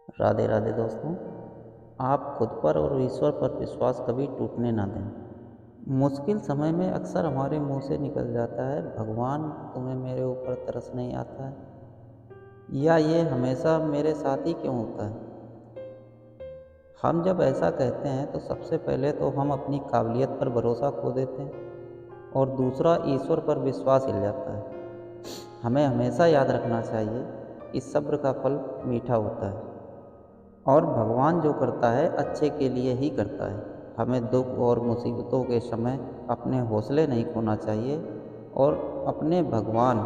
राधे राधे दोस्तों। आप खुद पर और ईश्वर पर विश्वास कभी टूटने ना दें। मुश्किल समय में अक्सर हमारे मुंह से निकल जाता है, भगवान तुम्हें मेरे ऊपर तरस नहीं आता है, या ये हमेशा मेरे साथ ही क्यों होता है। हम जब ऐसा कहते हैं तो सबसे पहले तो हम अपनी काबिलियत पर भरोसा खो देते हैं और दूसरा ईश्वर पर विश्वास हिल जाता है। हमें हमेशा याद रखना चाहिए कि सब्र का फल मीठा होता है और भगवान जो करता है अच्छे के लिए ही करता है। हमें दुख और मुसीबतों के समय अपने हौसले नहीं खोना चाहिए और अपने भगवान,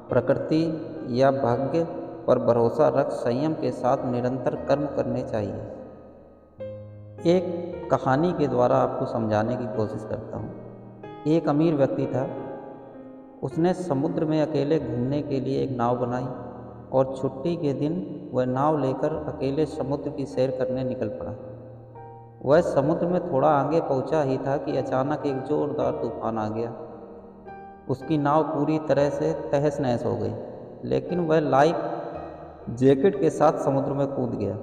प्रकृति या भाग्य पर भरोसा रख संयम के साथ निरंतर कर्म करने चाहिए। एक कहानी के द्वारा आपको समझाने की कोशिश करता हूँ। एक अमीर व्यक्ति था। उसने समुद्र में अकेले घूमने के लिए एक नाव बनाई और छुट्टी के दिन वह नाव लेकर अकेले समुद्र की सैर करने निकल पड़ा। वह समुद्र में थोड़ा आगे पहुंचा ही था कि अचानक एक जोरदार तूफान आ गया। उसकी नाव पूरी तरह से तहस नहस हो गई, लेकिन वह लाइफ जैकेट के साथ समुद्र में कूद गया।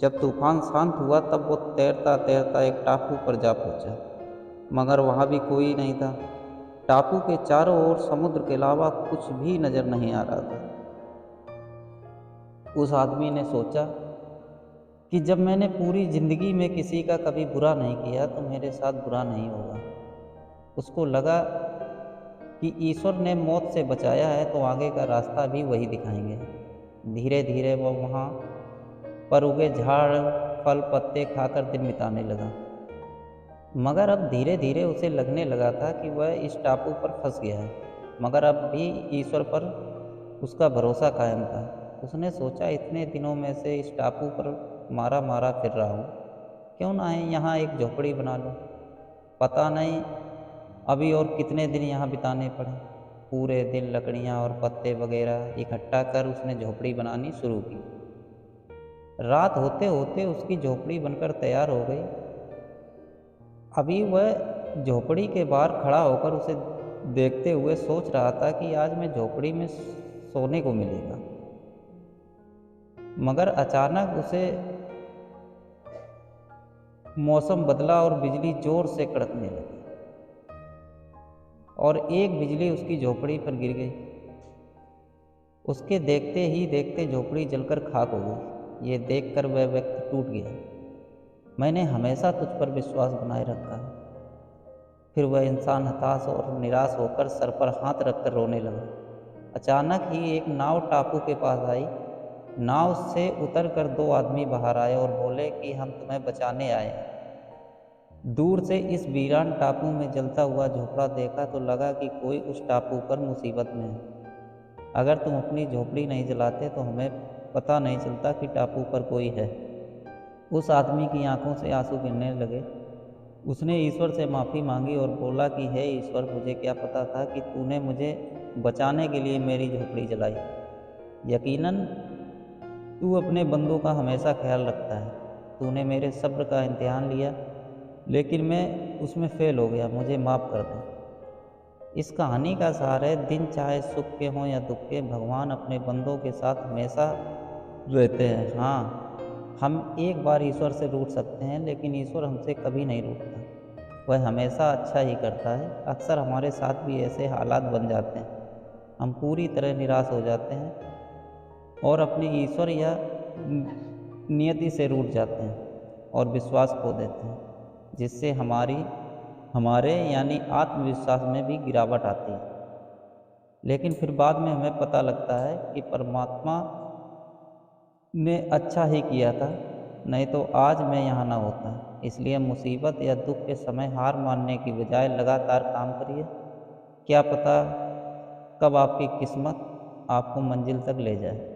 जब तूफान शांत हुआ तब वो तैरता तैरता एक टापू पर जा पहुंचा, मगर वहां भी कोई नहीं था। टापू के चारों ओर समुद्र के अलावा कुछ भी नजर नहीं आ रहा था। उस आदमी ने सोचा कि जब मैंने पूरी जिंदगी में किसी का कभी बुरा नहीं किया तो मेरे साथ बुरा नहीं होगा। उसको लगा कि ईश्वर ने मौत से बचाया है तो आगे का रास्ता भी वही दिखाएंगे। धीरे धीरे वो वहाँ पर उगे झाड़, फल, पत्ते खाकर दिन बिताने लगा। मगर अब धीरे धीरे उसे लगने लगा था कि वह इस टापू पर फंस गया है, मगर अब भी ईश्वर पर उसका भरोसा कायम था। उसने सोचा, इतने दिनों में से इस टापू पर मारा मारा फिर रहा हूँ, क्यों ना है यहाँ एक झोपड़ी बना लूँ। पता नहीं अभी और कितने दिन यहाँ बिताने पड़े। पूरे दिन लकड़ियाँ और पत्ते वगैरह इकट्ठा कर उसने झोपड़ी बनानी शुरू की। रात होते होते उसकी झोपड़ी बनकर तैयार हो गई। अभी वह झोपड़ी के बाहर खड़ा होकर उसे देखते हुए सोच रहा था कि आज मैं झोपड़ी में सोने को मिलेगा। मगर अचानक उसे मौसम बदला और बिजली जोर से कड़कने लगी और एक बिजली उसकी झोपड़ी पर गिर गई। उसके देखते ही देखते झोपड़ी जलकर खाक हो गई। ये देखकर वह व्यक्ति टूट गया। मैंने हमेशा तुझ पर विश्वास बनाए रखा है। फिर वह इंसान हताश और निराश होकर सर पर हाथ रखकर रोने लगा। अचानक ही एक नाव टापू के पास आई। नाव से उतरकर दो आदमी बाहर आए और बोले कि हम तुम्हें बचाने आए हैं। दूर से इस वीरान टापू में जलता हुआ झोपड़ा देखा तो लगा कि कोई उस टापू पर मुसीबत में है। अगर तुम अपनी झोपड़ी नहीं जलाते तो हमें पता नहीं चलता कि टापू पर कोई है। उस आदमी की आंखों से आंसू गिरने लगे। उसने ईश्वर से माफ़ी मांगी और बोला कि हे ईश्वर, मुझे क्या पता था कि तूने मुझे बचाने के लिए मेरी झोपड़ी जलाई। यकीनन तू अपने बंदों का हमेशा ख्याल रखता है। तूने मेरे सब्र का इम्तिहान लिया, लेकिन मैं उसमें फ़ेल हो गया। मुझे माफ़ कर दे। इस कहानी का सार है, दिन चाहे सुख के हों या दुख के, भगवान अपने बंदों के साथ हमेशा रहते हैं। हाँ, हम एक बार ईश्वर से रूठ सकते हैं, लेकिन ईश्वर हमसे कभी नहीं रूठता। वह हमेशा अच्छा ही करता है। अक्सर हमारे साथ भी ऐसे हालात बन जाते हैं। हम पूरी तरह निराश हो जाते हैं और अपने ईश्वर या नियति से रूठ जाते हैं और विश्वास खो देते हैं, जिससे हमारे यानी आत्मविश्वास में भी गिरावट आती है। लेकिन फिर बाद में हमें पता लगता है कि परमात्मा ने अच्छा ही किया था, नहीं तो आज मैं यहाँ ना होता। इसलिए मुसीबत या दुख के समय हार मानने की बजाय लगातार काम करिए। क्या पता कब आपकी किस्मत आपको मंजिल तक ले जाए।